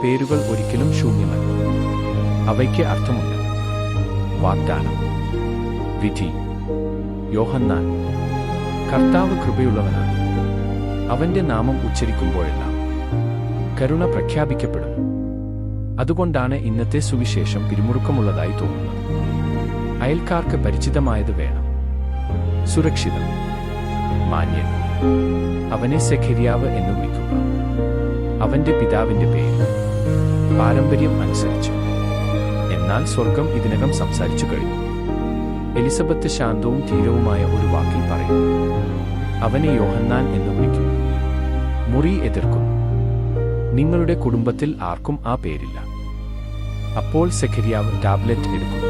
പേരുകൾ ഒരിക്കലും ശൂന്യമല്ല. അവയ്ക്ക് അർത്ഥമുണ്ട്. വാഗ്ദാനം, വിധി. യോഹന്നാൻ. കർത്താവ് കൃപയുള്ളവനാണ്. അവന്റെ നാമം ഉച്ചരിക്കുമ്പോഴെല്ലാം കരുണ പ്രഖ്യാപിക്കപ്പെടുന്നു. അതുകൊണ്ടാണ് ഇന്നത്തെ സുവിശേഷം പിരിമുറുക്കമുള്ളതായി തോന്നുന്നത്. അയൽക്കാർക്ക് പരിചിതമായത് വേണം. സുരക്ഷിതം, മാന്യൻ. അവനെ സെഖര്യാവ് എന്ന് വിളിക്കുക. അവന്റെ പിതാവിന്റെ പേര് പാരമ്പര്യം അനുസരിച്ച്. എന്നാൽ സ്വർഗം ഇതിനകം സംസാരിച്ചു കഴിഞ്ഞു. എലിസബത്ത് ശാന്തവും ധീരവുമായ ഒരു വാക്കിൽ പറയുന്നു. അവനെ യോഹന്നാൻ എന്ന് വിളിക്കുന്നു. മുറി എതിർക്കുന്നു. നിങ്ങളുടെ കുടുംബത്തിൽ ആർക്കും ആ പേരില്ല. അപ്പോൾ സെഖര്യാവ് ടാബ്ലറ്റ് എടുക്കുന്നു.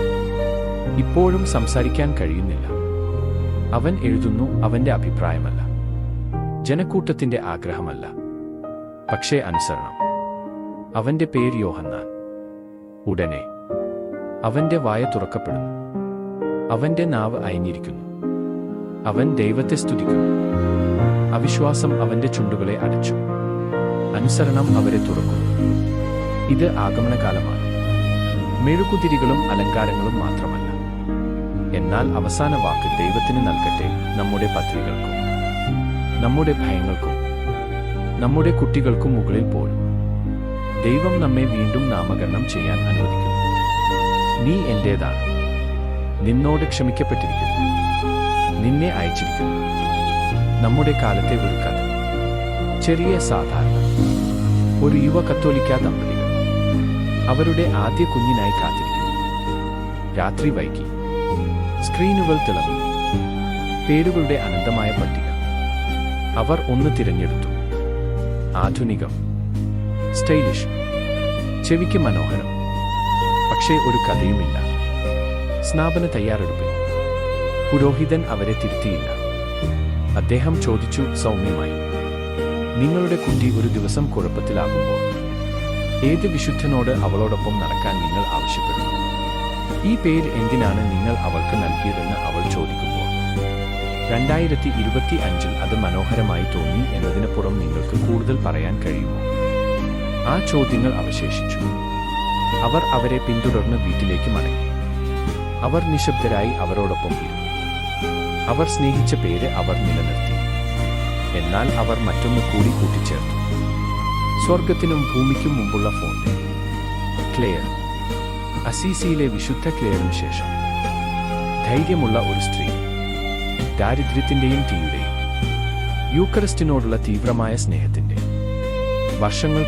ഇപ്പോഴും സംസാരിക്കാൻ കഴിയുന്നില്ല. അവൻ എഴുതുന്നു. അവന്റെ അഭിപ്രായമല്ല, ജനക്കൂട്ടത്തിന്റെ ആഗ്രഹമല്ല, പക്ഷേ അനുസരണം. അവന്റെ പേര് യോഹന്നാൻ. ഉടനെ അവന്റെ വായ തുറക്കപ്പെടുന്നു. അവന്റെ നാവ് അയഞ്ഞിരിക്കുന്നു. അവൻ ദൈവത്തെ സ്തുതിക്കുന്നു. അവിശ്വാസം അവന്റെ ചുണ്ടുകളെ അടച്ചു. അനുസരണം അവരെ തുറക്കുന്നു. ഇത് ആഗമനകാലമാണ്. മെഴുകുതിരികളും അലങ്കാരങ്ങളും മാത്രമല്ല. എന്നാൽ അവസാന വാക്ക് ദൈവത്തിന് നൽകട്ടെ. നമ്മുടെ പത്രികൾക്കും നമ്മുടെ ഭയങ്ങൾക്കും നമ്മുടെ കുട്ടികൾക്കും മുകളിൽ പോലും ദൈവം നമ്മെ വീണ്ടും നാമകരണം ചെയ്യാൻ അനുവദിക്കുന്നു. നീ എന്റേതാണ്. നിന്നോട് ക്ഷമിക്കപ്പെട്ടിരിക്കുന്നു. നിന്നെ അയച്ചിരിക്കുന്നു. നമ്മുടെ കാലത്തെ ഒരു കഥ. ചെറിയ സാധാരണ ഒരു യുവ കത്തോലിക്ക ദമ്പതികൾ അവരുടെ ആദ്യ കുഞ്ഞിനായി കാത്തിരിക്കുന്നു. രാത്രി വൈകി. സ്ക്രീനുകൾ തിളങ്ങുന്നു. പേരുകളുടെ അനന്തമായ പട്ടിക. അവർ ഒന്ന് തിരഞ്ഞെടുത്തു. ആധുനികം, സ്റ്റൈലിഷ്, ചെവിക്ക് മനോഹരം. പക്ഷേ ഒരു കഥയുമില്ല. സ്നാപന തയ്യാറെടുപ്പിൽ പുരോഹിതൻ അവരെ തിരുത്തിയില്ല. അദ്ദേഹം ചോദിച്ചു സൗമ്യമായി, നിങ്ങളുടെ കുട്ടി ഒരു ദിവസം കുഴപ്പത്തിലാകുമ്പോൾ ഏത് വിശുദ്ധനോട് അവളോടൊപ്പം നടക്കാൻ നിങ്ങൾ ആവശ്യപ്പെടുന്നു? ഈ പേര് എന്തിനാണ് നിങ്ങൾ അവൾക്ക് നൽകിയതെന്ന് അവൾ ചോദിക്കുമ്പോൾ 2025 അത് മനോഹരമായി തോന്നി എന്നതിനപ്പുറം നിങ്ങൾക്ക് കൂടുതൽ പറയാൻ കഴിയുമോ? ആ ചോദ്യങ്ങൾ അവശേഷിച്ചു. അവർ അവരെ പിന്തുടർന്ന് വീട്ടിലേക്ക് മടങ്ങി. അവർ നിശബ്ദരായി അവരോടൊപ്പം ഇരുന്നു. അവർ സ്നേഹിച്ച പേര് അവർ നിലനിർത്തി. എന്നാൽ അവർ മറ്റൊന്ന് കൂടി കൂട്ടിച്ചേർത്തു. സ്വർഗത്തിനും ഭൂമിക്കും മുമ്പുള്ള ഫോണ്ട്. ക്ലെയർ. അസീസിയിലെ വിശുദ്ധ ക്ലെയറിനു ശേഷം ധൈര്യമുള്ള ഒരു സ്ത്രീ. ദാരിദ്ര്യത്തിന്റെയും തീയുടെയും യൂക്കറിസ്റ്റിനോടുള്ള തീവ്രമായ സ്നേഹത്തിന്റെ വർഷങ്ങൾ